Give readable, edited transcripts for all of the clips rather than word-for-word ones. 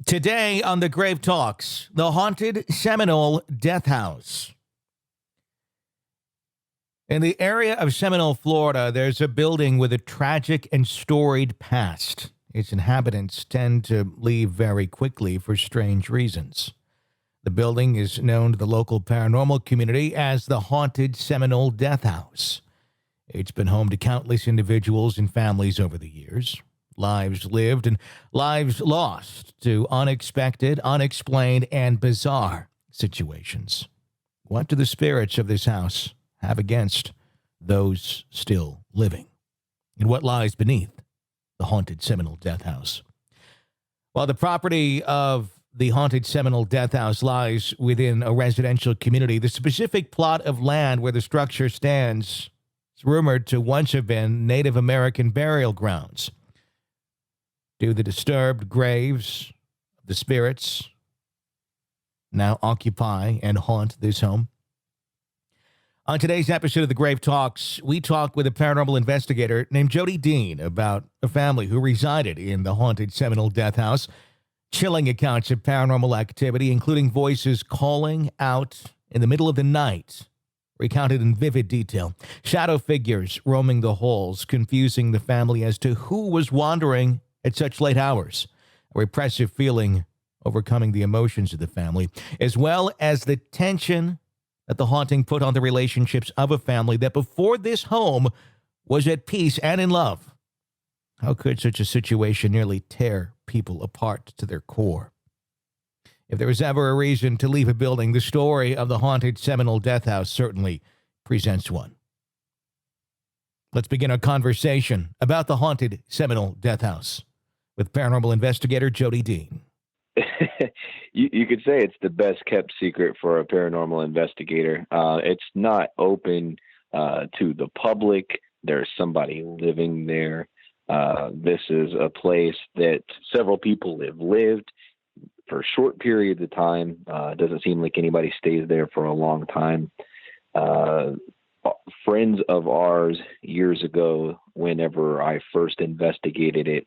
Today on the Grave Talks, the haunted Seminole death house. In the area of Seminole, Florida, there's a building with a tragic and storied past. Its inhabitants tend to leave very quickly for strange reasons. The building is known to the local paranormal community as the haunted Seminole death house. It's been home to countless individuals and families over the years. Lives lived and lives lost to unexpected, unexplained, and bizarre situations. What do the spirits of this house have against those still living? And what lies beneath the haunted Seminole death house? While the property of the haunted Seminole death house lies within a residential community, the specific plot of land where the structure stands is rumored to once have been Native American burial grounds. Do the disturbed graves of the spirits now occupy and haunt this home? On today's episode of the Grave Talks, we talk with a paranormal investigator named Jody Dean about a family who resided in the haunted Seminole death house. Chilling accounts of paranormal activity, including voices calling out in the middle of the night, recounted in vivid detail. Shadow figures roaming the halls, confusing the family as to who was wandering at such late hours, a repressive feeling overcoming the emotions of the family, as well as the tension that the haunting put on the relationships of a family that before this home was at peace and in love. How could such a situation nearly tear people apart to their core? If there was ever a reason to leave a building, the story of the haunted Seminole death house certainly presents one. Let's begin our conversation about the haunted Seminole death house with paranormal investigator Jody Dean. You could say it's the best kept secret for a paranormal investigator. It's not open to the public. There's somebody living there. This is a place that several people have lived for short periods of time. It doesn't seem like anybody stays there for a long time. Friends of ours years ago, whenever I first investigated it,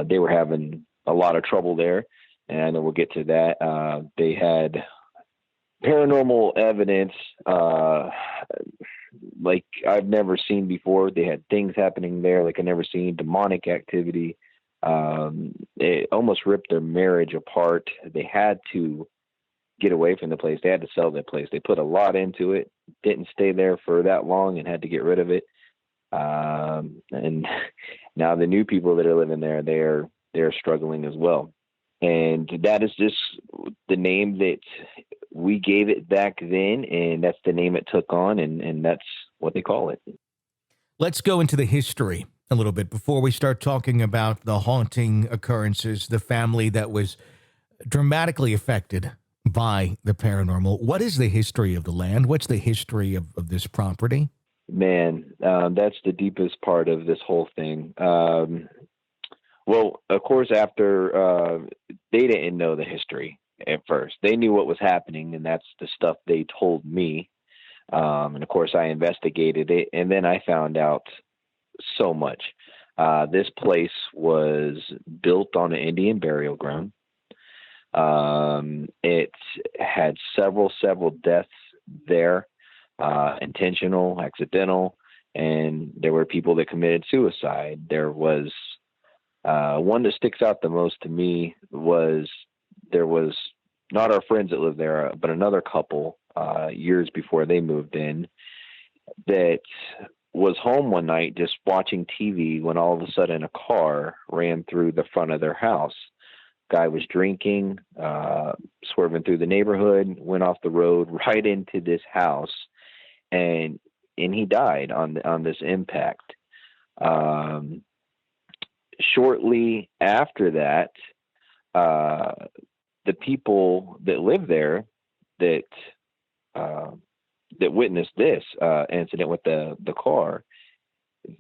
they were having a lot of trouble there, and I know we'll get to that. They had paranormal evidence like I've never seen before. They had things happening there like I've never seen, demonic activity. It almost ripped their marriage apart. They had to get away from the place. They had to sell that place. They put a lot into it, didn't stay there for that long, and had to get rid of it. And now the new people that are living there, they're struggling as well. And that is just the name that we gave it back then, and that's the name it took on, and that's what they call it. Let's go into the history a little bit before we start talking about the haunting occurrences, the family that was dramatically affected by the paranormal. What is the history of the land? What's the history of this property? Man, that's the deepest part of this whole thing. Well, of course, after they didn't know the history at first. They knew what was happening, and that's the stuff they told me. And of course, I investigated it, and then I found out so much. This place was built on an Indian burial ground. It had several deaths there, intentional, accidental, and there were people that committed suicide. There was one that sticks out the most to me was there was not our friends that lived there, but another couple years before they moved in that was home one night just watching TV when all of a sudden a car ran through the front of their house. Guy was drinking, swerving through the neighborhood, went off the road right into this house, and he died on this impact. Shortly after that, the people that live there that witnessed this incident with the car,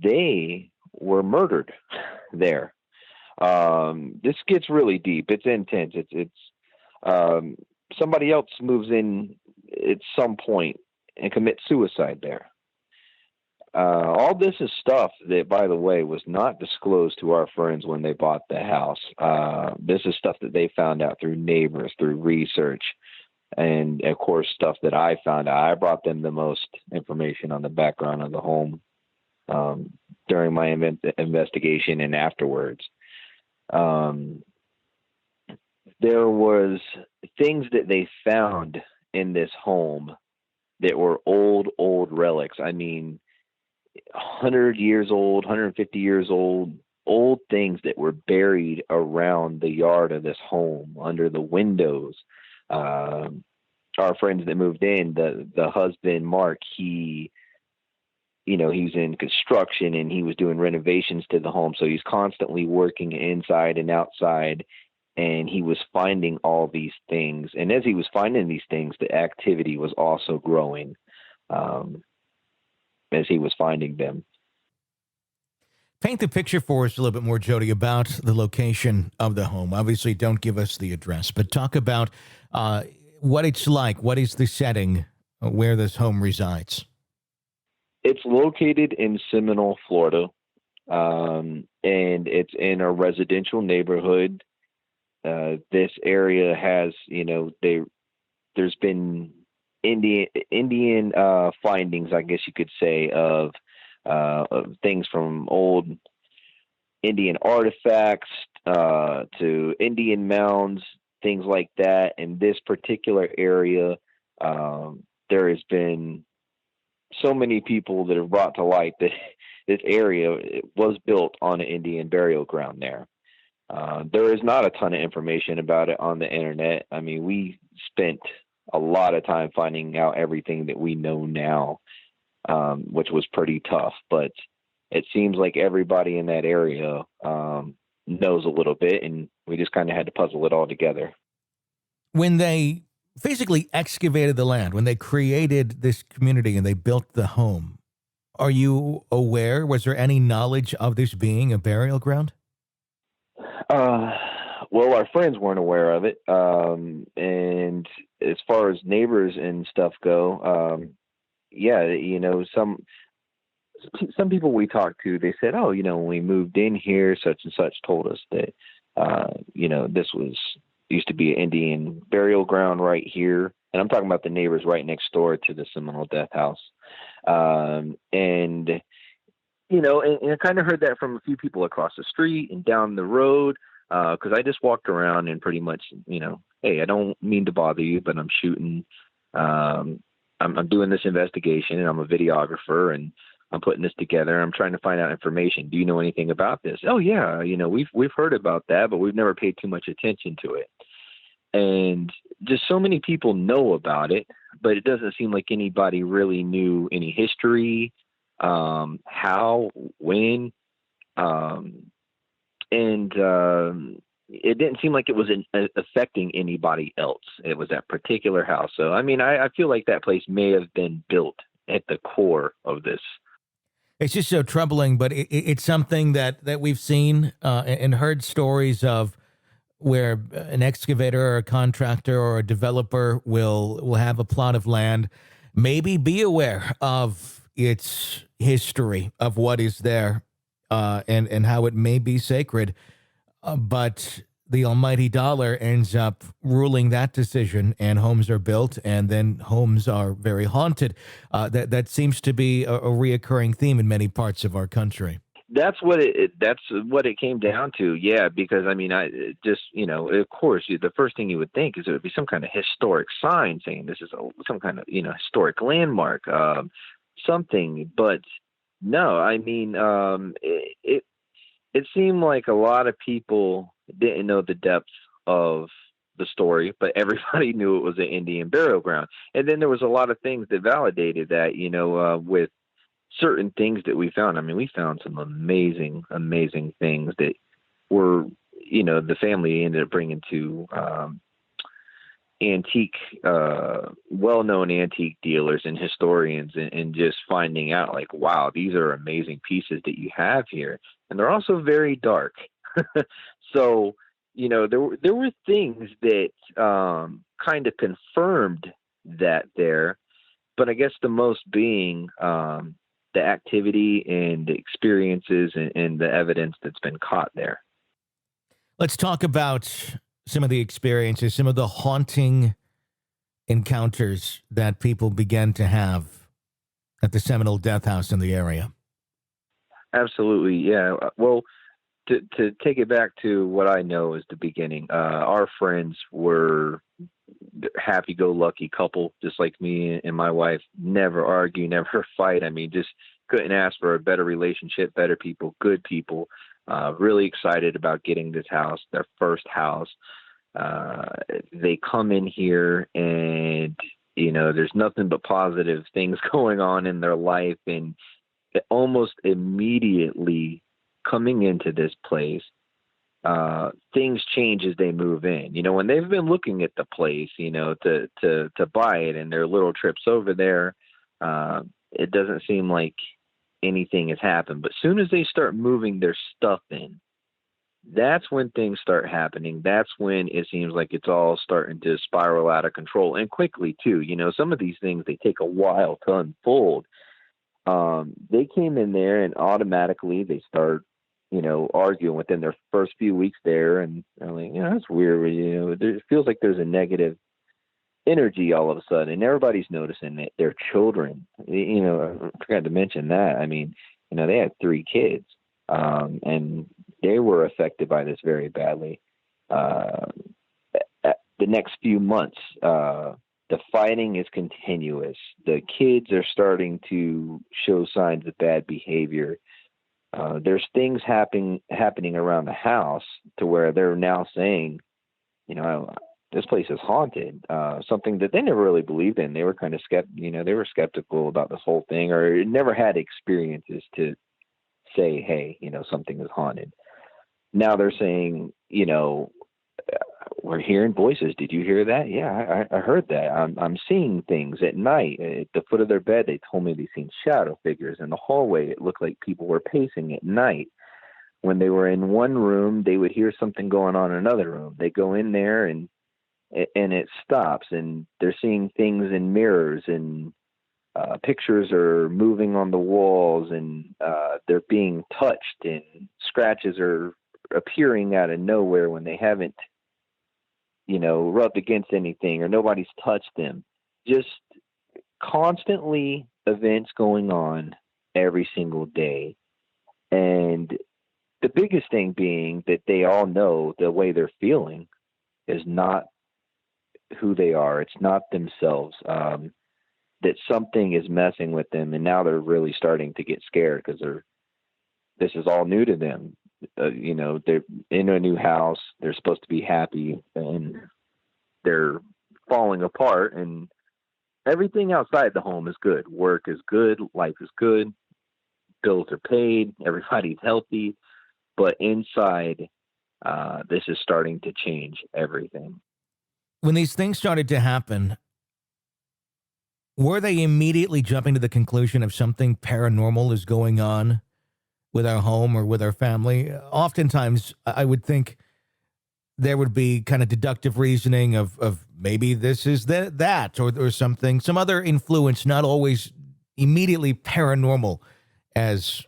they were murdered there. This gets really deep. It's intense. It's somebody else moves in at some point and commits suicide there. All this is stuff that, by the way, was not disclosed to our friends when they bought the house. This is stuff that they found out through neighbors, through research, and of course, stuff that I found out. I brought them the most information on the background of the home during my investigation and afterwards. There was things that they found in this home that were old relics. I mean, 100 years old, 150 years old things that were buried around the yard of this home, under the windows. Our friends that moved in, the husband, Mark, he was in construction and he was doing renovations to the home. So he's constantly working inside and outside, and he was finding all these things. And as he was finding these things, the activity was also growing as he was finding them. Paint the picture for us a little bit more, Jody, about the location of the home. Obviously, don't give us the address, but talk about what it's like. What is the setting where this home resides? It's located in Seminole, Florida, and it's in a residential neighborhood. This area has, there's been Indian findings, I guess you could say, of things from old Indian artifacts to Indian mounds, things like that. In this particular area, there has been so many people that have brought to light that this area was built on an Indian burial ground there. There is not a ton of information about it on the internet. I mean, we spent a lot of time finding out everything that we know now, which was pretty tough, but it seems like everybody in that area knows a little bit, and we just kind of had to puzzle it all together. When they physically excavated the land, when they created this community and they built the home, are you aware, was there any knowledge of this being a burial ground? Well, our friends weren't aware of it. And as far as neighbors and stuff go, some people we talked to, they said, when we moved in here, such and such told us that, this used to be an Indian burial ground right here. And I'm talking about the neighbors right next door to the Seminole Death House. And I kind of heard that from a few people across the street and down the road, because I just walked around and pretty much, hey, I don't mean to bother you, but I'm shooting. I'm doing this investigation, and I'm a videographer, and I'm putting this together. I'm trying to find out information. Do you know anything about this? Oh yeah, we've heard about that, but we've never paid too much attention to it. And just so many people know about it, but it doesn't seem like anybody really knew any history, how, when, and it didn't seem like it was affecting anybody else. It was that particular house. So, I mean, I feel like that place may have been built at the core of this. It's just so troubling, but it's something that we've seen and heard stories of, where an excavator or a contractor or a developer will have a plot of land, maybe be aware of its history, of what is there, and how it may be sacred, but the almighty dollar ends up ruling that decision, and homes are built, and then homes are very haunted. That seems to be a reoccurring theme in many parts of our country. That's what it came down to. Yeah. Because I mean, of course, the first thing you would think is it would be some kind of historic sign saying this is some kind of, historic landmark, something, but no, I mean, it seemed like a lot of people didn't know the depth of the story, but everybody knew it was an Indian burial ground. And then there was a lot of things that validated that, with certain things that we found. I mean, we found some amazing things that were, the family ended up bringing to antique, well-known antique dealers and historians, and just finding out like, wow, these are amazing pieces that you have here. And they're also very dark. So, there were things that kind of confirmed that there, but I guess the most being, the activity and the experiences and the evidence that's been caught there. Let's talk about some of the experiences, some of the haunting encounters that people began to have at the Seminole Death House in the area. Absolutely, yeah. Well, to take it back to what I know is the beginning, our friends were happy-go-lucky couple, just like me and my wife. Never argue, never fight. I mean, just couldn't ask for a better relationship, better people, good people. Really excited about getting this house, their first house. They come in here and, there's nothing but positive things going on in their life. And almost immediately coming into this place, things change as they move in. When they've been looking at the place, to buy it, and their little trips over there, it doesn't seem like anything has happened. But soon as they start moving their stuff in, that's when things start happening. That's when it seems like it's all starting to spiral out of control, and quickly too. Some of these things, they take a while to unfold. They came in there and automatically they start, arguing within their first few weeks there. And I'm like, that's weird. It feels like there's a negative energy all of a sudden, and everybody's noticing that their children, I forgot to mention that. I mean, they had 3 kids, and they were affected by this very badly. The next few months, the fighting is continuous. The kids are starting to show signs of bad behavior. There's things happening around the house to where they're now saying, this place is haunted. Something that they never really believed in. They were kind of they were skeptical about this whole thing, or never had experiences to say, hey, something is haunted. Now they're saying, we're hearing voices. Did you hear that? Yeah, I heard that. I'm seeing things at night. At the foot of their bed, they told me they seen shadow figures in the hallway. It looked like people were pacing at night. When they were in one room, they would hear something going on in another room. They go in there and it stops, and they're seeing things in mirrors, and pictures are moving on the walls, and they're being touched, and scratches are appearing out of nowhere when they haven't, rubbed against anything or nobody's touched them. Just constantly events going on every single day. And the biggest thing being that they all know the way they're feeling is not who they are. It's not themselves. That something is messing with them, and now they're really starting to get scared because this is all new to them. They're in a new house. They're supposed to be happy, and they're falling apart. And everything outside the home is good. Work is good. Life is good. Bills are paid. Everybody's healthy. But inside, this is starting to change everything. When these things started to happen, were they immediately jumping to the conclusion of something paranormal is going on with our home or with our family? Oftentimes, I would think there would be kind of deductive reasoning of maybe this is that or something, some other influence, not always immediately paranormal as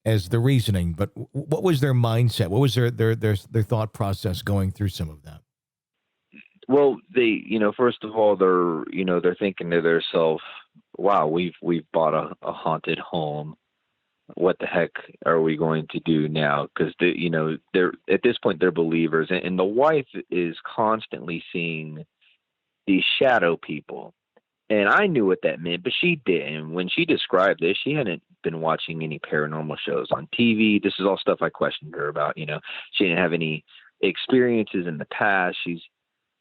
the reasoning. But what was their mindset? What was their thought process going through some of that? Well, they, first of all, they're thinking to themselves, wow, we've bought a haunted home. What the heck are we going to do now? Because they're at this point they're believers, and the wife is constantly seeing these shadow people, and I knew what that meant, but she didn't. When she described this, she hadn't been watching any paranormal shows on TV. This is all stuff I questioned her about. She didn't have any experiences in the past. She's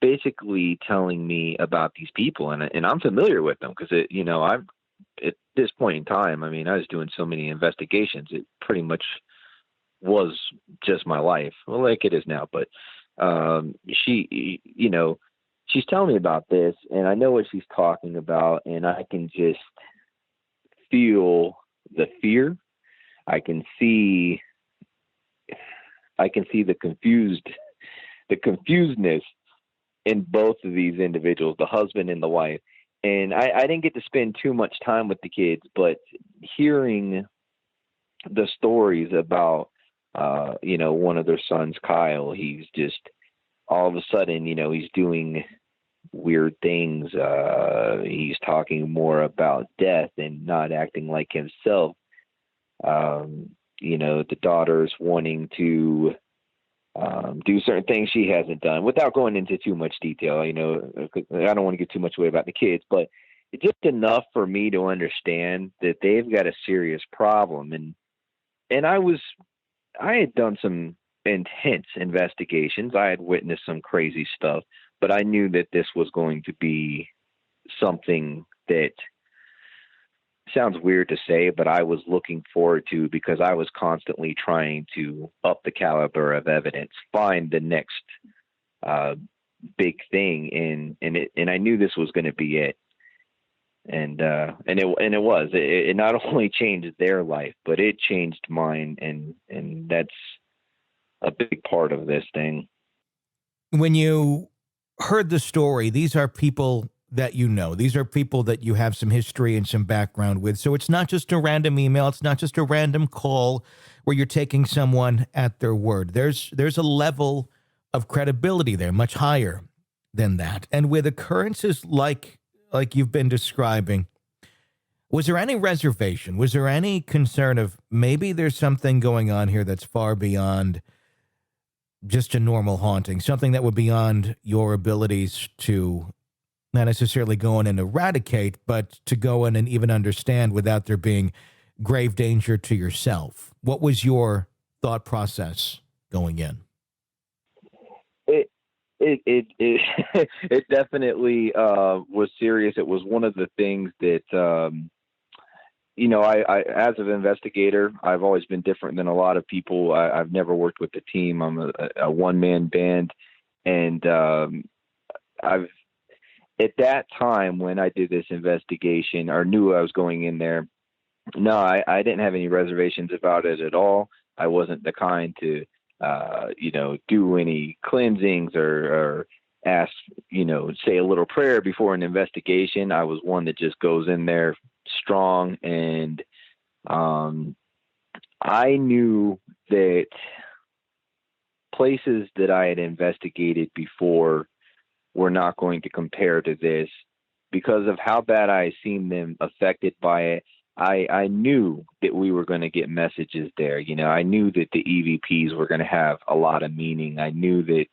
basically telling me about these people, and I'm familiar with them because I've at this point in time, I mean, I was doing so many investigations. It pretty much was just my life, well, like it is now. But she's telling me about this, and I know what she's talking about, and I can just feel the fear. I can see the confusedness in both of these individuals, the husband and the wife. And I didn't get to spend too much time with the kids, but hearing the stories about, one of their sons, Kyle, he's just all of a sudden, he's doing weird things. He's talking more about death and not acting like himself. The daughter's wanting to do certain things she hasn't done, without going into too much detail. I don't want to give too much away about the kids, but it's just enough for me to understand that they've got a serious problem. And I had done some intense investigations. I had witnessed some crazy stuff, but I knew that this was going to be something that sounds weird to say, but I was looking forward to, because I was constantly trying to up the caliber of evidence, find the next big thing, and I knew this was going to be it. And it was. It not only changed their life, but it changed mine, and that's a big part of this thing. When you heard the story, these are people that you know. These are people that you have some history and some background with. So it's not just a random email. It's not just a random call where you're taking someone at their word. There's a level of credibility there, much higher than that. And with occurrences like you've been describing, was there any reservation? Was there any concern of maybe there's something going on here that's far beyond just a normal haunting, something that would be beyond your abilities to not necessarily go in and eradicate, but to go in and even understand without there being grave danger to yourself? What was your thought process going in? It it definitely was serious. It was one of the things that, I as an investigator, I've always been different than a lot of people. I've never worked with a team. I'm a one-man band. And at that time when I did this investigation, or knew I was going in there, no, I didn't have any reservations about it at all. I wasn't the kind to, do any cleansings or ask, say a little prayer before an investigation. I was one that just goes in there strong. And I knew that places that I had investigated before were not going to compare to this, because of how bad I seen them affected by it. I knew that we were going to get messages there. I knew that the EVPs were going to have a lot of meaning. I knew that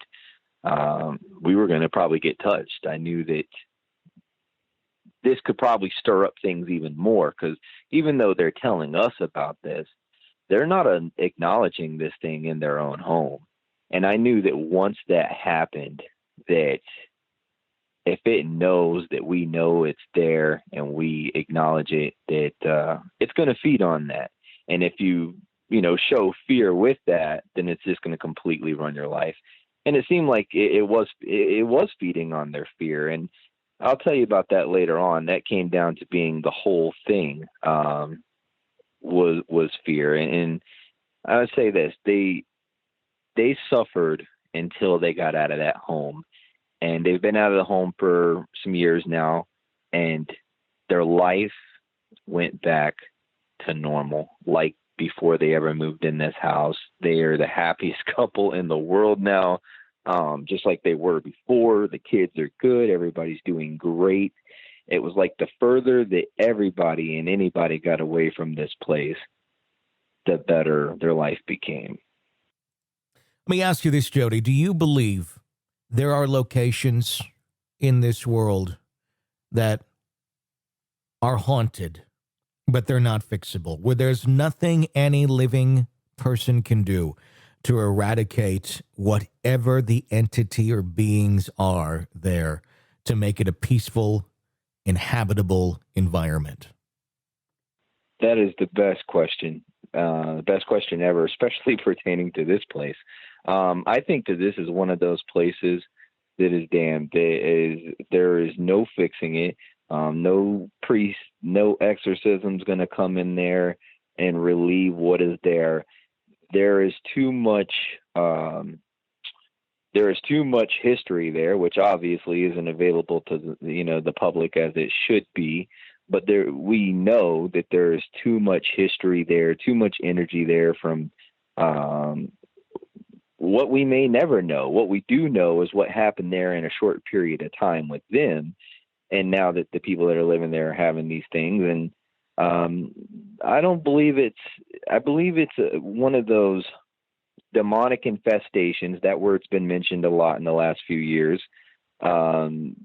we were going to probably get touched. I knew that this could probably stir up things even more, because even though they're telling us about this, they're not acknowledging this thing in their own home. And I knew that once that happened, that if it knows that we know it's there and we acknowledge it, that it's going to feed on that. And if you show fear with that, then it's just going to completely run your life. And it seemed like it was feeding on their fear. And I'll tell you about that later on. That came down to being the whole thing was fear. And I would say this: they suffered until they got out of that home. And they've been out of the home for some years now, and their life went back to normal, like before they ever moved in this house. They are the happiest couple in the world now, just like they were before. The kids are good. Everybody's doing great. It was like the further that everybody and anybody got away from this place, the better their life became. Let me ask you this, Jody. Do you believe there are locations in this world that are haunted, but they're not fixable, where there's nothing any living person can do to eradicate whatever the entity or beings are there to make it a peaceful, inhabitable environment? That is the best question. The best question ever, especially pertaining to this place. I think that this is one of those places that is damned. There is no fixing it. No priest, no exorcism's going to come in there and relieve what is there. There is too much. There's there is too much history there, which obviously isn't available to the public as it should be. But we know that there is too much history there, too much energy there from what we may never know. What we do know is what happened there in a short period of time with them. And now that the people that are living there are having these things. And I believe it's one of those demonic infestations. That word's been mentioned a lot in the last few years. And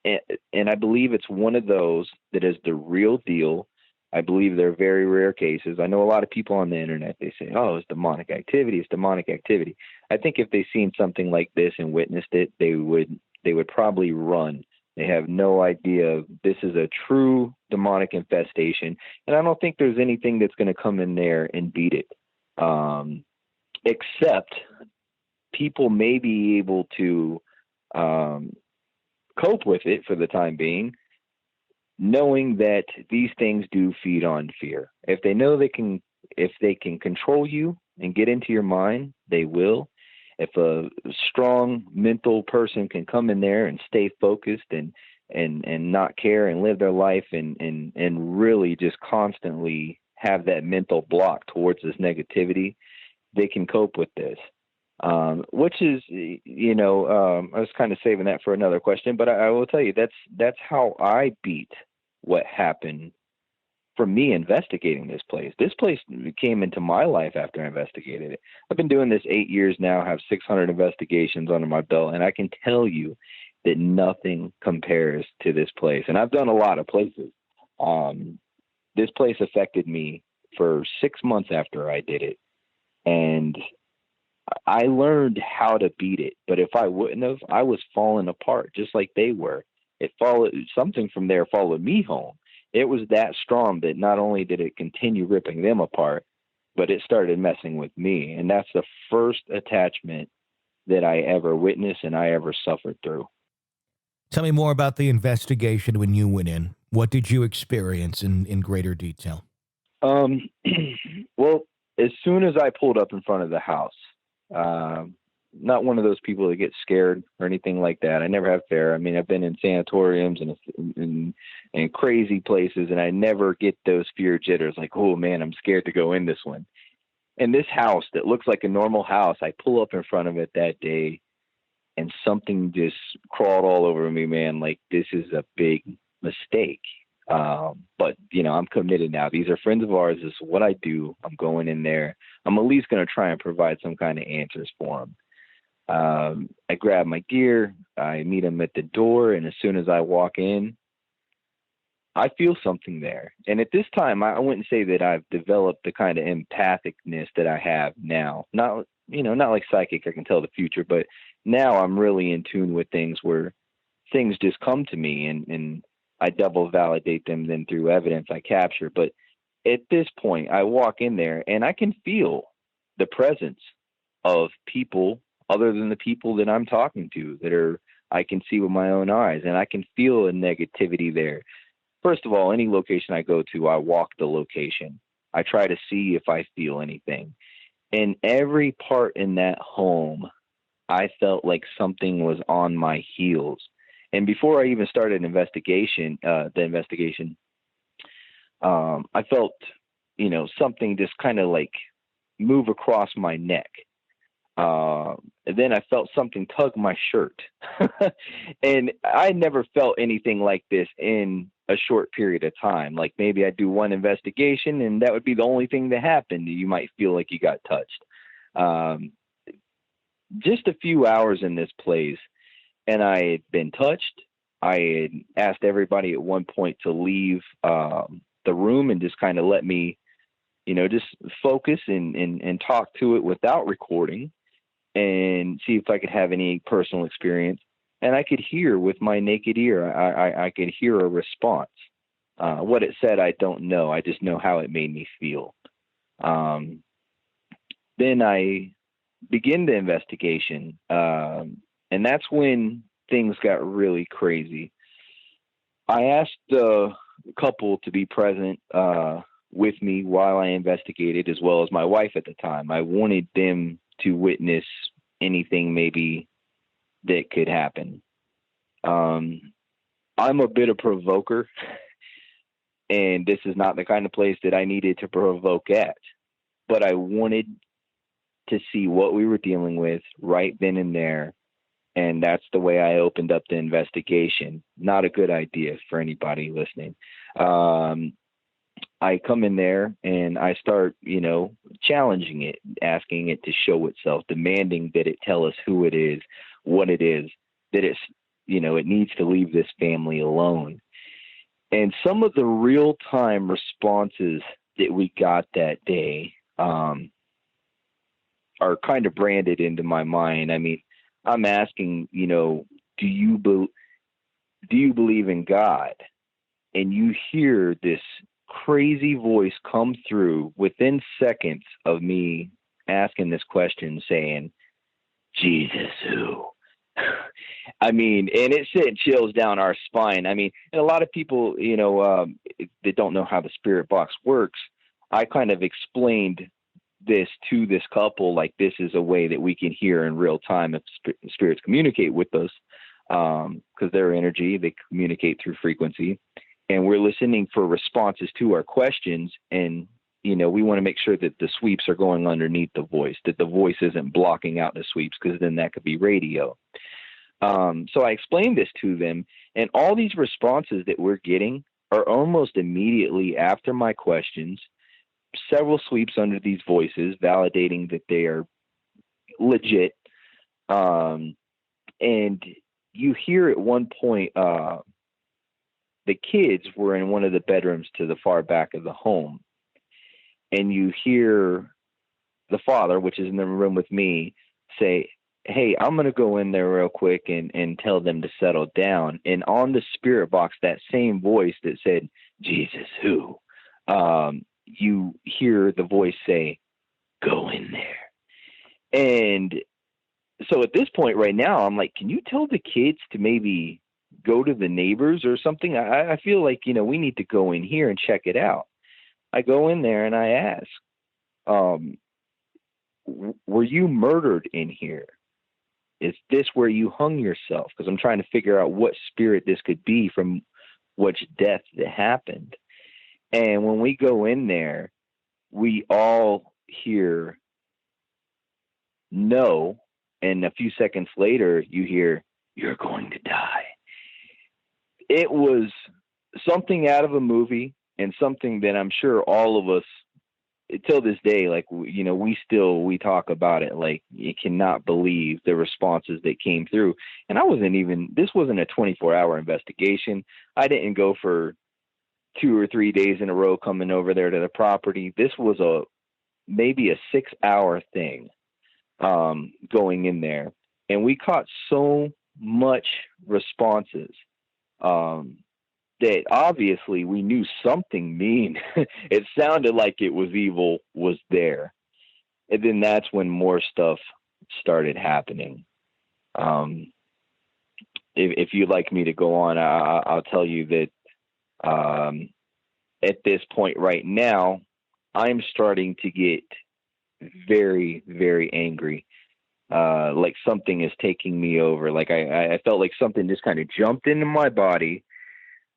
I believe it's one of those that is the real deal. I believe they're very rare cases. I know a lot of people on the internet, they say, oh, it's demonic activity. It's demonic activity. I think if they seen something like this and witnessed it, they would probably run. They have no idea this is a true demonic infestation. And I don't think there's anything that's going to come in there and beat it. Except people may be able to cope with it for the time being, knowing that these things do feed on fear. If they know if they can control you and get into your mind, they will. If a strong mental person can come in there and stay focused and not care and live their life and really just constantly have that mental block towards this negativity, they can cope with this. Which is, I was kind of saving that for another question, but I will tell you that's how I beat what happened from me investigating this place. This place came into my life after I investigated it. I've been doing this 8 years now, have 600 investigations under my belt, and I can tell you that nothing compares to this place. And I've done a lot of places. This place affected me for 6 months after I did it. And I learned how to beat it, but if I wouldn't have, I was falling apart just like they were. Something from there followed me home. It was that strong that not only did it continue ripping them apart, but it started messing with me. And that's the first attachment that I ever witnessed and I ever suffered through. Tell me more about the investigation when you went in. What did you experience in greater detail? Well, as soon as I pulled up in front of the house, not one of those people that get scared or anything like that. I never have fear. I mean, I've been in sanatoriums and crazy places, and I never get those fear jitters like, oh man, I'm scared to go in this one. And this house that looks like a normal house, I pull up in front of it that day and something just crawled all over me, man. Like, this is a big mistake. But I'm committed now. These are friends of ours. This is what I do. I'm going in there. I'm at least going to try and provide some kind of answers for them. I grab my gear. I meet them at the door. And as soon as I walk in, I feel something there. And at this time, I wouldn't say that I've developed the kind of empathicness that I have now. Not like psychic, I can tell the future, but now I'm really in tune with things where things just come to me and I double validate them then through evidence I capture. But at this point, I walk in there and I can feel the presence of people other than the people that I'm talking to I can see with my own eyes, and I can feel a negativity there. First of all, any location I go to, I walk the location. I try to see if I feel anything. And every part in that home, I felt like something was on my heels. And before I even started the investigation, I felt, something just kind of like move across my neck. And then I felt something tug my shirt. And I never felt anything like this in a short period of time. Like maybe I do one investigation and that would be the only thing that happened. You might feel like you got touched. Just a few hours in this place, and I had been touched. I had asked everybody at one point to leave the room and just kind of let me, just focus and talk to it without recording and see if I could have any personal experience. And I could hear with my naked ear, I could hear a response. What it said, I don't know. I just know how it made me feel. Then I begin the investigation. And that's when things got really crazy. I asked the couple to be present with me while I investigated, as well as my wife at the time. I wanted them to witness anything maybe that could happen. I'm a bit of provoker, and this is not the kind of place that I needed to provoke at, but I wanted to see what we were dealing with right then and there. And that's the way I opened up the investigation. Not a good idea for anybody listening. I come in there and I start, challenging it, asking it to show itself, demanding that it tell us who it is, what it is, that it's, it needs to leave this family alone. And some of the real-time responses that we got that day are kind of branded into my mind. I mean, I'm asking, do you believe in God? And you hear this crazy voice come through within seconds of me asking this question, saying, Jesus, who? I mean, and it sent chills down our spine. I mean, and a lot of people, that don't know how the spirit box works, I kind of explained this to this couple, like this is a way that we can hear in real time if spirits communicate with us, because their energy, they communicate through frequency, and we're listening for responses to our questions. And we want to make sure that the sweeps are going underneath the voice, that the voice isn't blocking out the sweeps, because then that could be radio. So I explained this to them, and all these responses that we're getting are almost immediately after my questions, several sweeps under these voices, validating that they are legit. And you hear at one point, the kids were in one of the bedrooms to the far back of the home. And you hear the father, which is in the room with me, say, hey, I'm going to go in there real quick and tell them to settle down. And on the spirit box, that same voice that said, Jesus, who? You hear the voice say, go in there. And so at this point right now, I'm like, can you tell the kids to maybe go to the neighbors or something? I feel like, we need to go in here and check it out. I go in there and I ask, were you murdered in here? Is this where you hung yourself? Because I'm trying to figure out what spirit this could be from which death that happened. And when we go in there, we all hear no. And a few seconds later, you hear, you're going to die. It was something out of a movie, and something that I'm sure all of us, till this day, like, we talk about it, like, you cannot believe the responses that came through. And this wasn't a 24-hour investigation. I didn't go for 2 or 3 days in a row coming over there to the property. This was maybe a 6-hour thing, going in there. And we caught so much responses, that obviously we knew something mean. It sounded like it was evil was there. And then that's when more stuff started happening. If you'd like me to go on, I'll tell you that, at this point right now, I'm starting to get very, very angry. Like something is taking me over. Like I felt like something just kind of jumped into my body.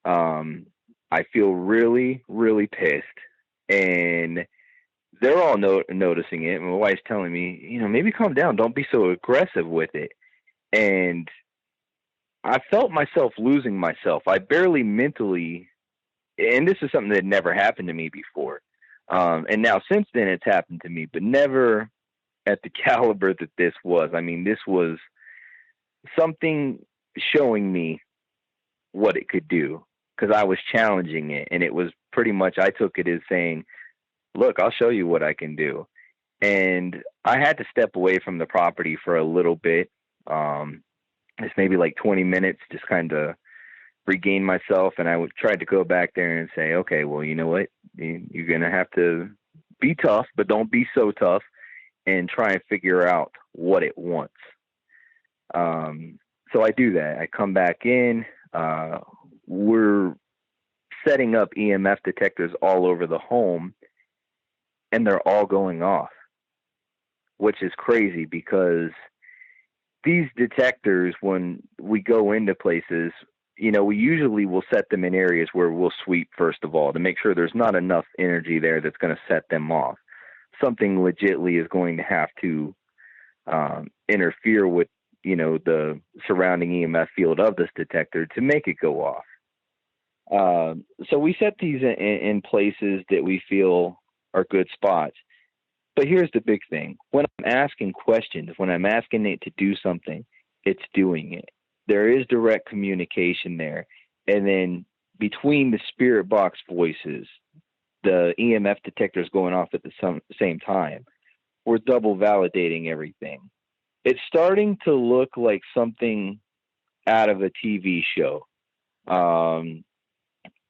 I feel really, really pissed, and they're all noticing it. My wife's telling me, maybe calm down. Don't be so aggressive with it. And I felt myself losing myself. I barely mentally, and this is something that never happened to me before. And now since then it's happened to me, but never at the caliber that this was. I mean, this was something showing me what it could do, because I was challenging it. And it was pretty much, I took it as saying, look, I'll show you what I can do. And I had to step away from the property for a little bit. It's maybe like 20 minutes, just kind of regain myself. And I tried to go back there and say, okay, well, you know what? You're going to have to be tough, but don't be so tough, and try and figure out what it wants. So I do that. I come back in. We're setting up EMF detectors all over the home, and they're all going off, which is crazy, because these detectors, when we go into places, we usually will set them in areas where we'll sweep first of all to make sure there's not enough energy there that's going to set them off. Something legitly is going to have to interfere with, the surrounding EMF field of this detector to make it go off. So we set these in places that we feel are good spots. But here's the big thing. When I'm asking questions, when I'm asking it to do something, it's doing it. There is direct communication there. And then between the spirit box voices, the EMF detectors going off at the same time, we're double validating everything. It's starting to look like something out of a TV show.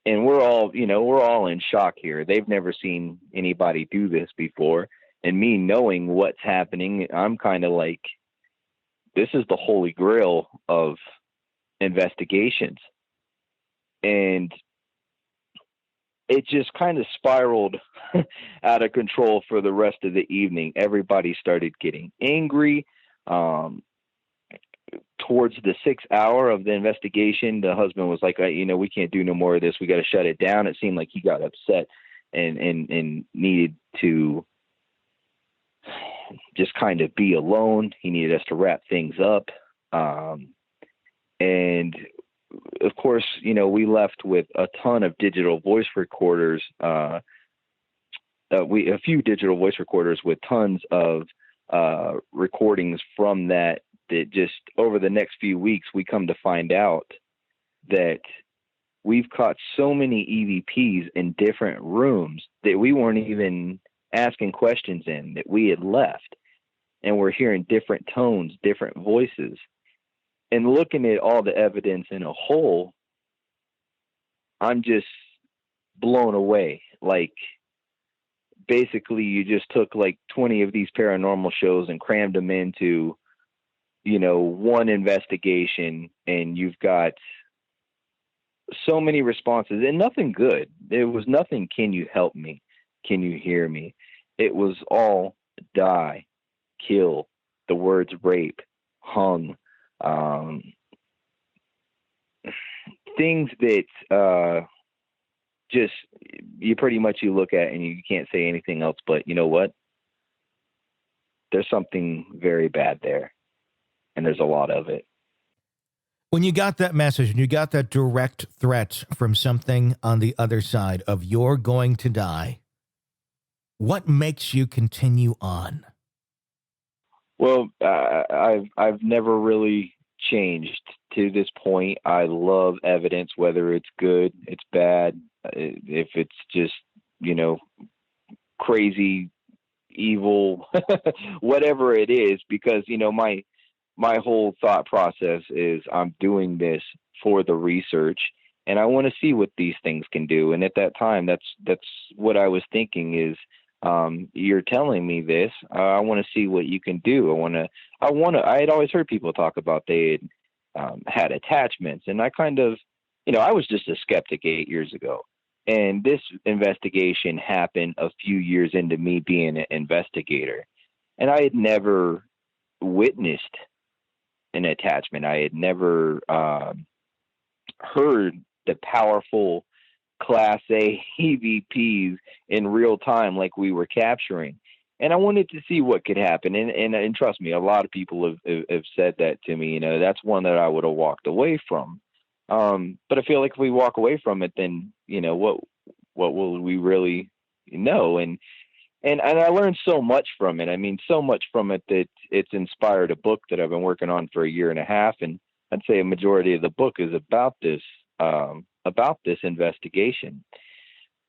And we're all in shock here. They've never seen anybody do this before. And me knowing what's happening, I'm kind of like, this is the holy grail of investigations. And it just kind of spiraled out of control for the rest of the evening. Everybody started getting angry. Towards the 6th hour of the investigation, the husband was like, we can't do no more of this. We got to shut it down. It seemed like he got upset and needed to just kind of be alone. He needed us to wrap things up. And of course, we left with a ton of digital voice recorders, a few digital voice recorders with tons of recordings from that just over the next few weeks, we come to find out that we've caught so many EVPs in different rooms that we weren't even asking questions in, that we had left. And we're hearing different tones, different voices. And looking at all the evidence in a whole, I'm just blown away. Like, basically, you just took like 20 of these paranormal shows and crammed them into, one investigation, and you've got so many responses and nothing good. There was nothing, can you help me? Can you hear me? It was all die, kill, the words rape, hung, things that just you look at and you can't say anything else but, you know what? There's something very bad there, and there's a lot of it. When you got that message and you got that direct threat from something on the other side of you're going to die, what makes you continue on? Well, I've never really changed to this point. I love evidence, whether it's good, it's bad, if it's just, crazy, evil, whatever it is, because, my whole thought process is I'm doing this for the research, and I want to see what these things can do. And at that time, that's what I was thinking is, you're telling me this. I want to see what you can do. I had always heard people talk about they had attachments, and I kind of, I was just a skeptic 8 years ago. And this investigation happened a few years into me being an investigator. And I had never witnessed an attachment. I had never heard the powerful Class A EVPs in real time like we were capturing. And I wanted to see what could happen. And trust me, a lot of people have said that to me. That's one that I would have walked away from. But I feel like if we walk away from it, then, what will we really know? And I learned so much from it. I mean, so much from it that it's inspired a book that I've been working on for a year and a half. And I'd say a majority of the book is about this investigation.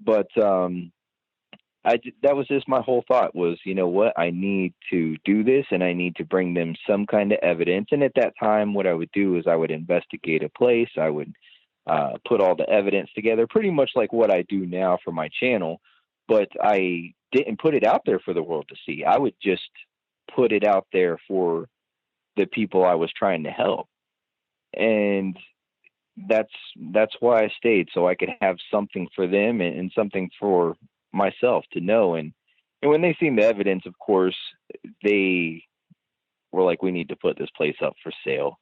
But that was just my whole thought was, what, I need to do this and I need to bring them some kind of evidence. And at that time, what I would do is I would investigate a place. I would put all the evidence together, pretty much like what I do now for my channel, but I didn't put it out there for the world to see. I would just put it out there for the people I was trying to help. And that's why I stayed, so I could have something for them and something for myself to know. And when they seen the evidence, of course, they we're like, we need to put this place up for sale,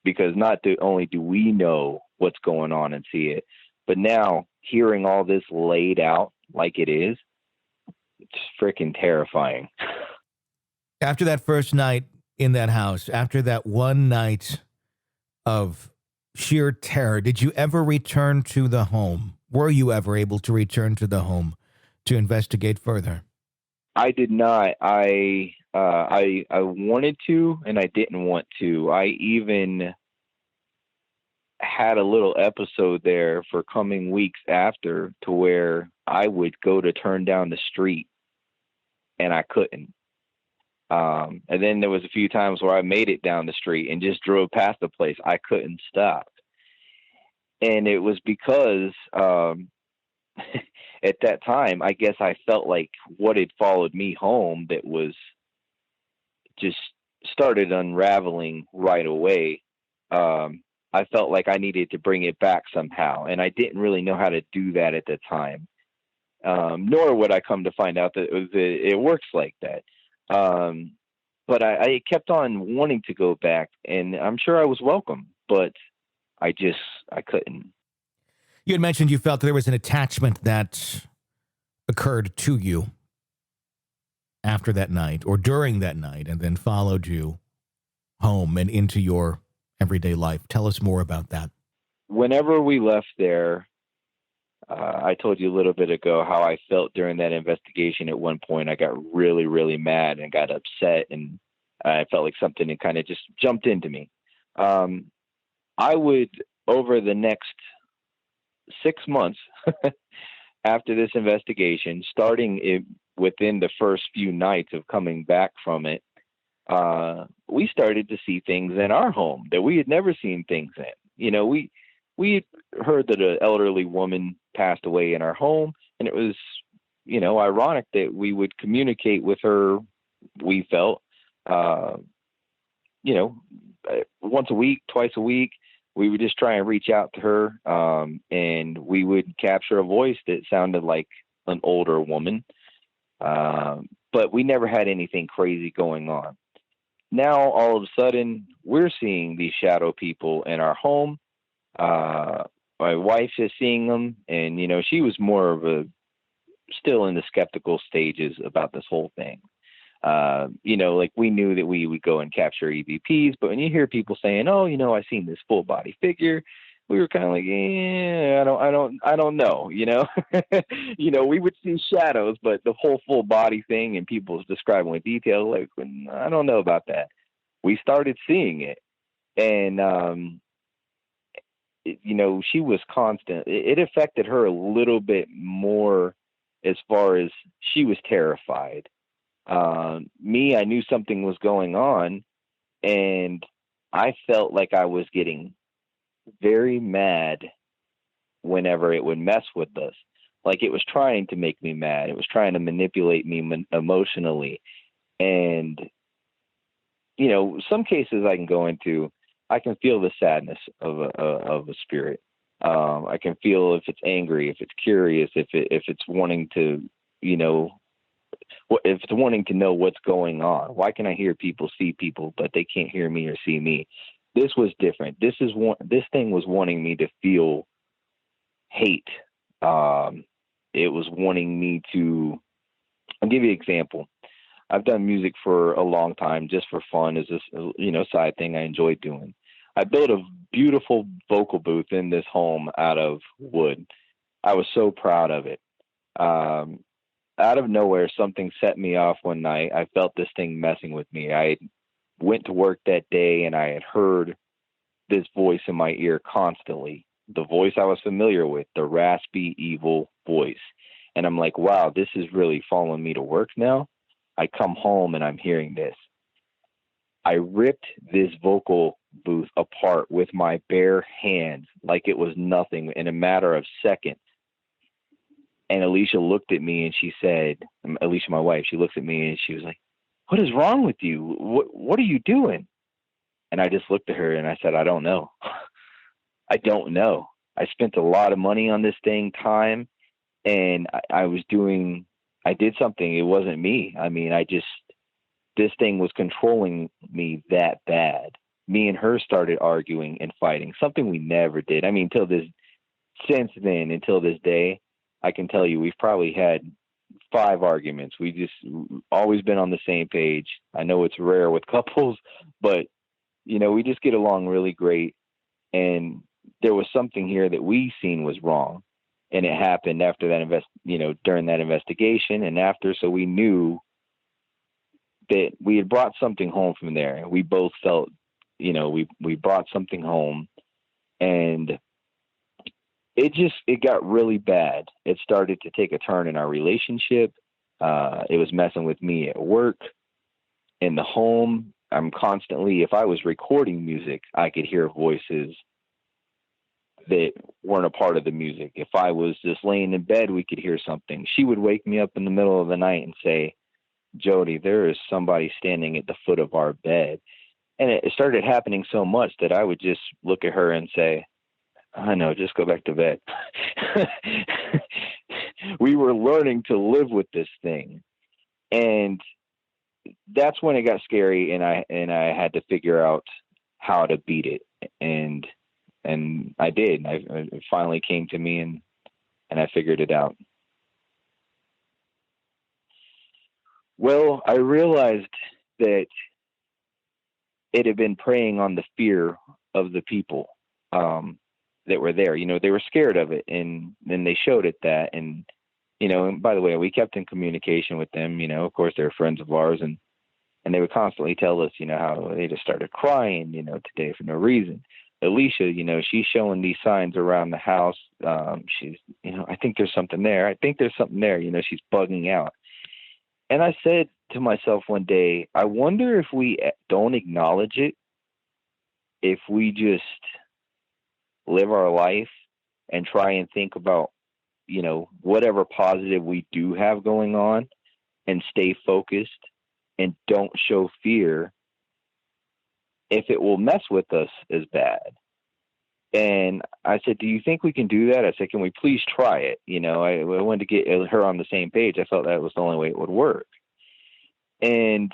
because not only do we know what's going on and see it, but now hearing all this laid out like it is, it's freaking terrifying. After that first night in that house, after that one night of sheer terror, did you ever return to the home? Were you ever able to return to the home to investigate further? I did not. I wanted to, and I didn't want to. I even had a little episode there for coming weeks after, to where I would go to turn down the street and I couldn't. And then there was a few times where I made it down the street and just drove past the place. I couldn't stop. And it was because at that time, I guess I felt like what had followed me home that was just started unraveling right away. I felt like I needed to bring it back somehow, and I didn't really know how to do that at the time. Nor would I come to find out that it works like that. But I kept on wanting to go back, and I'm sure I was welcome, but I couldn't. You had mentioned you felt there was an attachment that occurred to you after that night or during that night, and then followed you home and into your everyday life. Tell us more about that. Whenever we left there, I told you a little bit ago how I felt during that investigation. At one point, I got really, really mad and got upset, and I felt like something had kind of just jumped into me. I would, over the next 6 months after this investigation, starting within the first few nights of coming back from it, we started to see things in our home that we had never seen things in. You know, we had heard that an elderly woman passed away in our home, and it was, you know, ironic that we would communicate with her, we felt, you know, once a week, twice a week. We would just try and reach out to her, and we would capture a voice that sounded like an older woman, but we never had anything crazy going on. Now, all of a sudden, we're seeing these shadow people in our home. My wife is seeing them, and, you know, she was more of still in the skeptical stages about this whole thing. You know, like, we knew that we would go and capture EVPs, but when you hear people saying, "Oh, you know, I seen this full body figure," we were kind of like, "Yeah, I don't know," you know. You know, we would see shadows, but the whole full body thing and people describing with detail, like, I don't know about that. We started seeing it, and you know, she was constant. It affected her a little bit more, as far as she was terrified. Me, I knew something was going on, and I felt like I was getting very mad whenever it would mess with us. Like, it was trying to make me mad. It was trying to manipulate me emotionally. And, you know, some cases I can go into, I can feel the sadness of a spirit. I can feel if it's angry, if it's curious, if it's wanting to, you know, if it's wanting to know what's going on. Why can I hear people, see people, but they can't hear me or see me? This was different. This thing was wanting me to feel hate. It was wanting me to. I'll give you an example. I've done music for a long time, just for fun, as this, you know, side thing I enjoy doing. I built a beautiful vocal booth in this home out of wood. I was so proud of it. Out of nowhere, something set me off one night. I felt this thing messing with me. I went to work that day, and I had heard this voice in my ear constantly. The voice I was familiar with, the raspy, evil voice. And I'm like, wow, this is really following me to work now. I come home and I'm hearing this. I ripped this vocal booth apart with my bare hands like it was nothing in a matter of seconds. And Alicia looked at me and she said, Alicia, my wife, she looked at me and she was like, "What is wrong with you? What are you doing?" And I just looked at her and I said, "I don't know." I don't know. I spent a lot of money on this thing, time, and I did something. It wasn't me. I mean, I this thing was controlling me that bad. Me and her started arguing and fighting, something we never did. I mean, since then, until this day, I can tell you we've probably had 5 arguments. We just always been on the same page. I know it's rare with couples, but we just get along really great. And there was something here that we seen was wrong, and it happened after that during that investigation and after. So we knew that we had brought something home from there. We both felt, we brought something home, and it got really bad. It started to take a turn in our relationship. It was messing with me at work, in the home. I'm constantly, if I was recording music, I could hear voices that weren't a part of the music. If I was just laying in bed, we could hear something. She would wake me up in the middle of the night and say, "Jody, there is somebody standing at the foot of our bed." And it started happening so much that I would just look at her and say, "I know, just go back to bed." We were learning to live with this thing. And that's when it got scary, and I had to figure out how to beat it. And I did. It finally came to me, and I figured it out. Well, I realized that it had been preying on the fear of the people that were there. They were scared of it, and then they showed it that. And and by the way, we kept in communication with them. Of course, they're friends of ours, and they would constantly tell us, how they just started crying, today for no reason. Alicia, she's showing these signs around the house. She's, I think there's something there. I think there's something there. She's bugging out. And I said to myself one day, I wonder if we don't acknowledge it, if we just live our life and try and think about, whatever positive we do have going on, and stay focused and don't show fear, if it will mess with us as bad. And I said, "Do you think we can do that?" I said, "Can we please try it?" I wanted to get her on the same page. I felt that was the only way it would work. And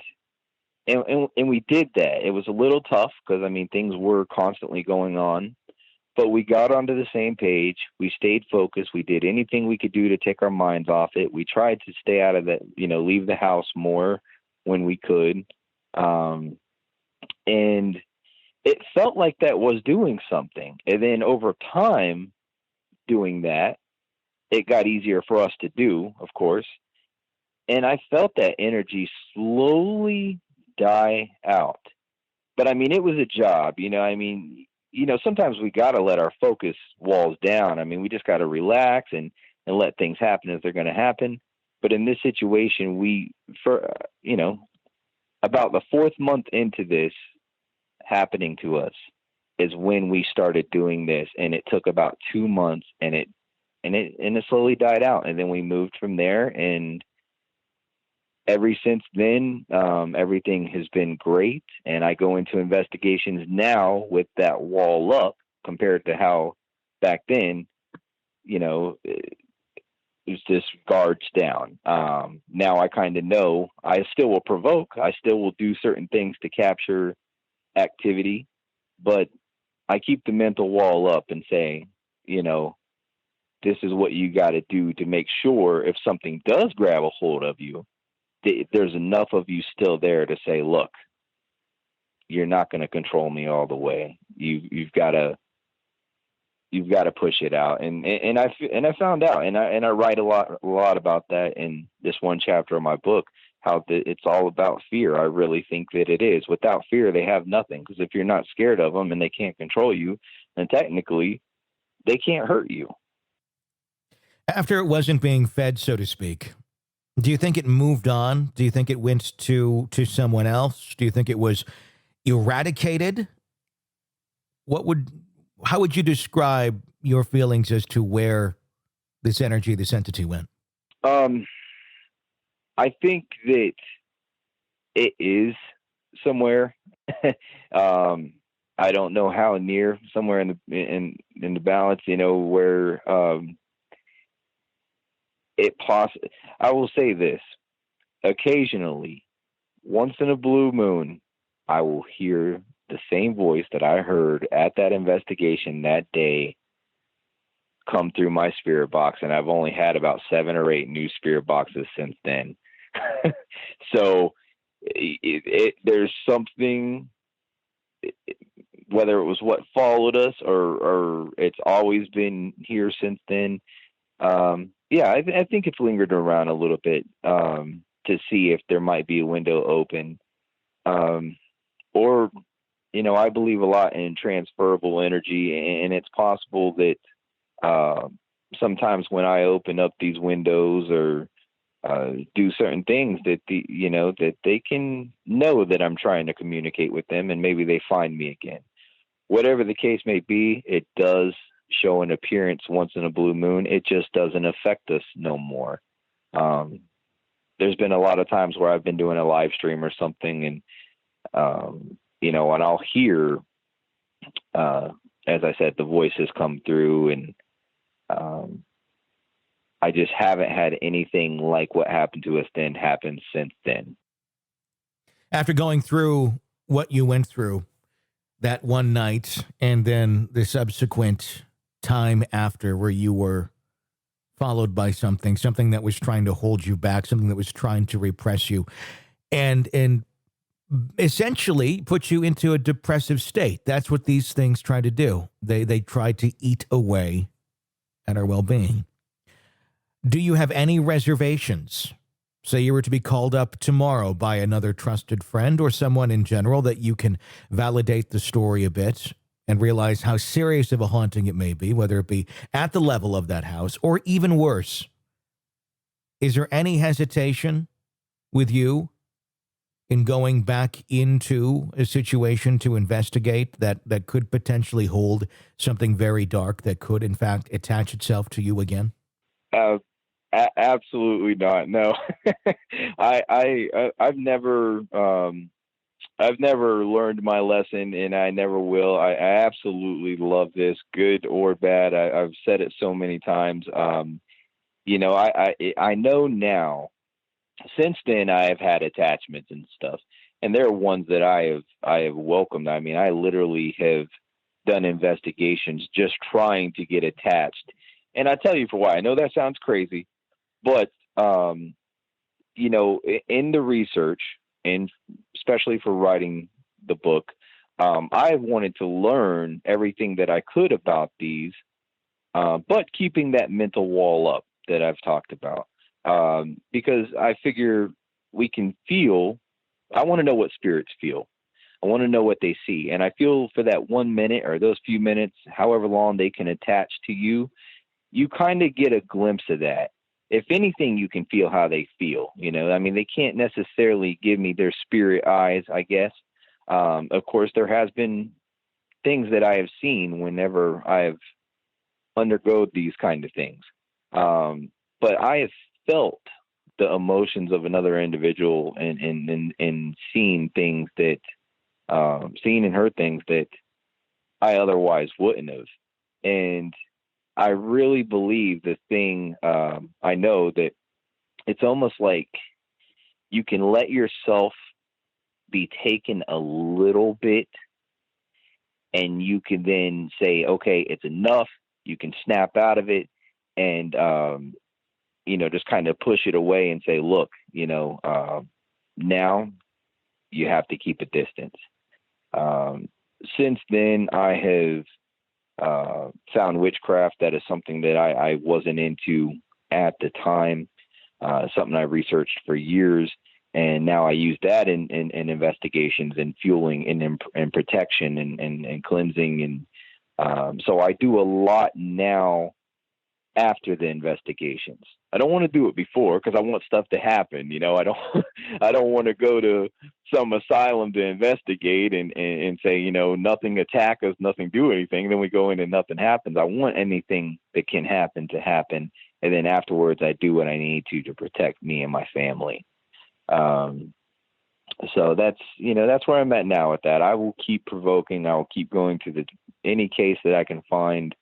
we did that. It was a little tough because, things were constantly going on, but we got onto the same page. We stayed focused. We did anything we could do to take our minds off it. We tried to stay out of that, leave the house more when we could. And it felt like that was doing something. And then over time doing that, it got easier for us to do, of course. And I felt that energy slowly die out. But it was a job, sometimes we got to let our focus walls down. We just got to relax and let things happen as they're going to happen. But in this situation, about the 4th month into this happening to us is when we started doing this. And it took about 2 months, and it slowly died out. And then we moved from there, and ever since then, everything has been great. And I go into investigations now with that wall up compared to how back then, it was just guards down. Now I kind of know I still will provoke. I still will do certain things to capture activity, but I keep the mental wall up and say, this is what you got to do to make sure if something does grab a hold of you, there's enough of you still there to say, look, you're not going to control me all the way. You've got to push it out. And I found out, and I write a lot about that in this one chapter of my book, how it's all about fear. I really think that it is. Without fear, they have nothing. Because if you're not scared of them and they can't control you, then technically they can't hurt you. After it wasn't being fed, so to speak, do you think it moved on? Do you think it went to someone else? Do you think it was eradicated? How would you describe your feelings as to where this energy, this entity went? I think that it is somewhere. I don't know how near, somewhere in the balance, where I will say this: occasionally, once in a blue moon, I will hear the same voice that I heard at that investigation that day come through my spirit box. And I've only had about 7 or 8 new spirit boxes since then. So there's something, whether it was what followed us or it's always been here since then. I think it's lingered around a little bit to see if there might be a window open. Or, I believe a lot in transferable energy, and it's possible that sometimes when I open up these windows or do certain things that that they can know that I'm trying to communicate with them, and maybe they find me again. Whatever the case may be, it does show an appearance once in a blue moon. It just doesn't affect us no more. There's been a lot of times where I've been doing a live stream or something, and and I'll hear, as I said, the voices come through, and I just haven't had anything like what happened to us then happen since then. After going through what you went through that one night and then the subsequent time after, where you were followed by something that was trying to hold you back, something that was trying to repress you, and essentially put you into a depressive state. That's what these things try to do. They try to eat away at our well-being. Do you have any reservations? Say you were to be called up tomorrow by another trusted friend or someone in general, that you can validate the story a bit and realize how serious of a haunting it may be, whether it be at the level of that house or even worse. Is there any hesitation with you in going back into a situation to investigate that could potentially hold something very dark that could, in fact, attach itself to you again? Absolutely not. No, I've never learned my lesson, and I never will. I absolutely love this, good or bad. I've said it so many times. I know now. Since then, I have had attachments and stuff, and there are ones that I have welcomed. I mean, I literally have done investigations just trying to get attached, and I tell you for why. I know that sounds crazy. But, in the research, and especially for writing the book, I wanted to learn everything that I could about these, but keeping that mental wall up that I've talked about. Because I figure we can feel, I want to know what spirits feel. I want to know what they see. And I feel for that 1 minute or those few minutes, however long they can attach to you, you kind of get a glimpse of that. If anything, you can feel how they feel, I mean, they can't necessarily give me their spirit eyes, I guess. Of course, there has been things that I have seen whenever I have undergone these kind of things. But I have felt the emotions of another individual and seen things that, seen and heard things that I otherwise wouldn't have. And I really believe the thing, I know that it's almost like you can let yourself be taken a little bit, and you can then say, okay, it's enough. You can snap out of it and, just kind of push it away and say, look, now you have to keep a distance. Since then, I have found witchcraft. That is something that I wasn't into at the time, something I researched for years, and now I use that in investigations and fueling and protection and cleansing, and so I do a lot now after the investigations. I don't want to do it before because I want stuff to happen. I don't want to go to some asylum to investigate and say, nothing attack us, nothing do anything. Then we go in and nothing happens. I want anything that can happen to happen. And then afterwards I do what I need to protect me and my family. So that's where I'm at now with that. I will keep provoking. I will keep going to any case that I can find,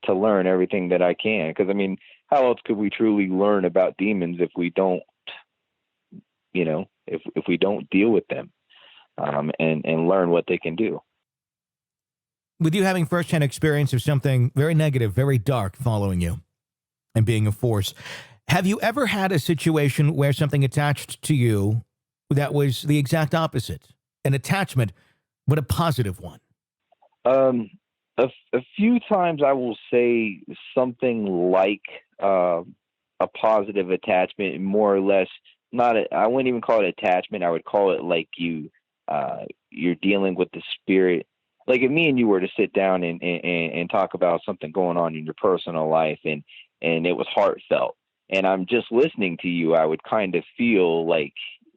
to learn everything that I can. Because, I mean, how else could we truly learn about demons if we don't if we don't deal with them, and learn what they can do. With you having firsthand experience of something very negative, very dark following you and being a force, have you ever had a situation where something attached to you that was the exact opposite? An attachment, but a positive one? A few times I will say something like a positive attachment, more or less. I wouldn't even call it attachment. I would call it like you're dealing with the spirit. Like if me and you were to sit down and talk about something going on in your personal life, and it was heartfelt, and I'm just listening to you, I would kind of feel like,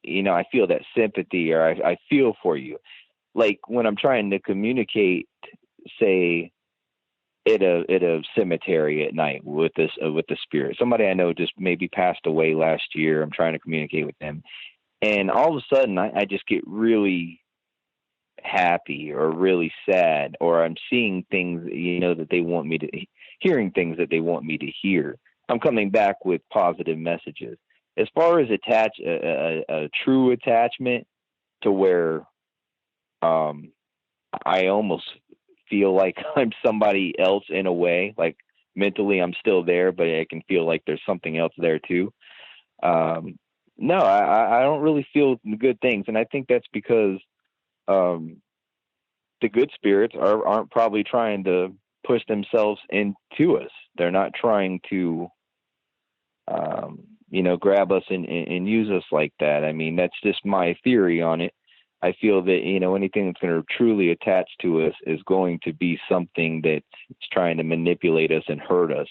I feel that sympathy, or I feel for you. Like when I'm trying to communicate, say at a cemetery at night with the spirit, somebody I know just maybe passed away last year. I'm trying to communicate with them, and all of a sudden I just get really happy or really sad, or I'm seeing things, that they want me to, hearing things that they want me to hear. I'm coming back with positive messages. As far as a true attachment to where I almost feel like I'm somebody else in a way, like mentally I'm still there, but I can feel like there's something else there too. No, I don't really feel good things. And I think that's because the good spirits aren't probably trying to push themselves into us. They're not trying to, grab us and use us like that. I mean, that's just my theory on it. I feel that, anything that's going to truly attach to us is going to be something that's trying to manipulate us and hurt us.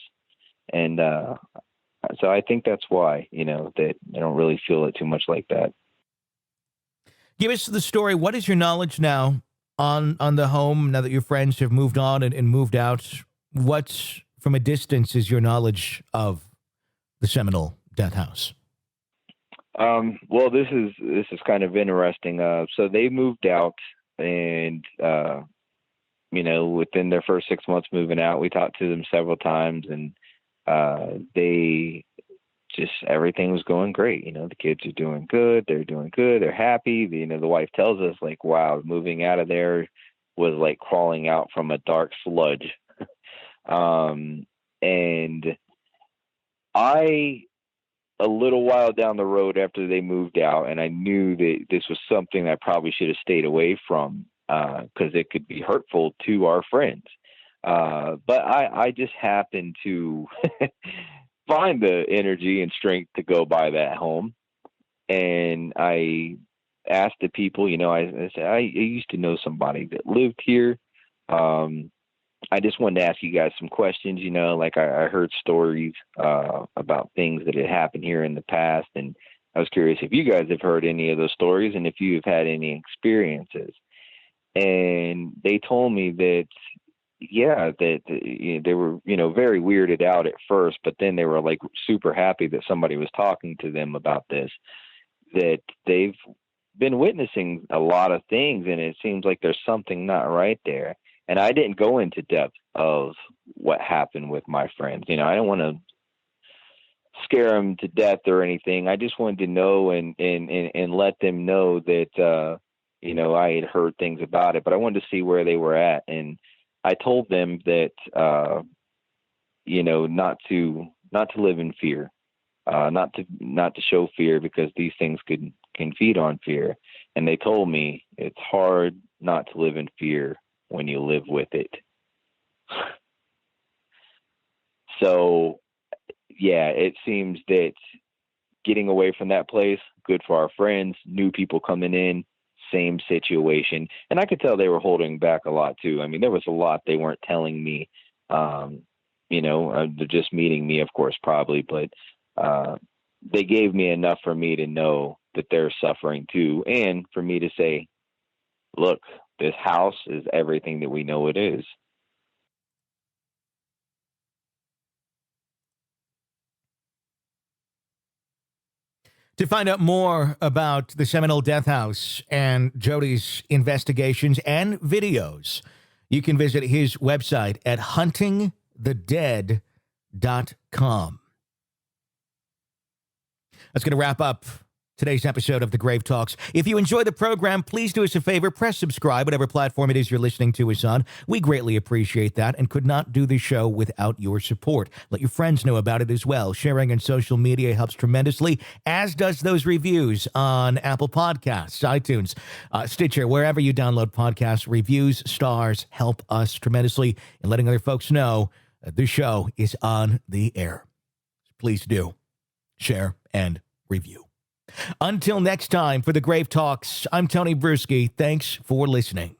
And so I think that's why, that I don't really feel it too much like that. Give us the story. What is your knowledge now on the home, now that your friends have moved on and moved out? What, from a distance, is your knowledge of the Seminole Death House? Well, this is kind of interesting. So they moved out, and within their first 6 months moving out, we talked to them several times, and they just, everything was going great. The kids are doing good. They're doing good. They're happy. The wife tells us, like, wow, moving out of there was like crawling out from a dark sludge. And a little while down the road after they moved out, and I knew that this was something I probably should have stayed away from, because it could be hurtful to our friends. But I just happened to find the energy and strength to go by that home. And I asked the people, I said, I used to know somebody that lived here. I just wanted to ask you guys some questions, like I heard stories about things that had happened here in the past. And I was curious if you guys have heard any of those stories and if you've had any experiences. And they told me that, yeah, that they were, very weirded out at first, but then they were like super happy that somebody was talking to them about this, that they've been witnessing a lot of things, and it seems like there's something not right there. And I didn't go into depth of what happened with my friends. I don't want to scare them to death or anything. I just wanted to know and let them know that, I had heard things about it, but I wanted to see where they were at. And I told them that, not to live in fear, not to show fear, because these things can feed on fear. And they told me it's hard not to live in fear when you live with it. So, yeah, it seems that getting away from that place, good for our friends, new people coming in, same situation. And I could tell they were holding back a lot too. I mean, there was a lot they weren't telling me, they're just meeting me, of course, probably, but they gave me enough for me to know that they're suffering too. And for me to say, look, this house is everything that we know it is. To find out more about the Seminole Death House and Jody's investigations and videos, you can visit his website at huntingthedead.com. That's going to wrap up today's episode of The Grave Talks. If you enjoy the program, please do us a favor, press subscribe, whatever platform it is you're listening to us on. We greatly appreciate that and could not do the show without your support. Let your friends know about it as well. Sharing on social media helps tremendously, as does those reviews on Apple Podcasts, iTunes, Stitcher, wherever you download podcasts. Reviews, stars help us tremendously in letting other folks know that the show is on the air. Please do share and review. Until next time, for The Grave Talks, I'm Tony Bruschi. Thanks for listening.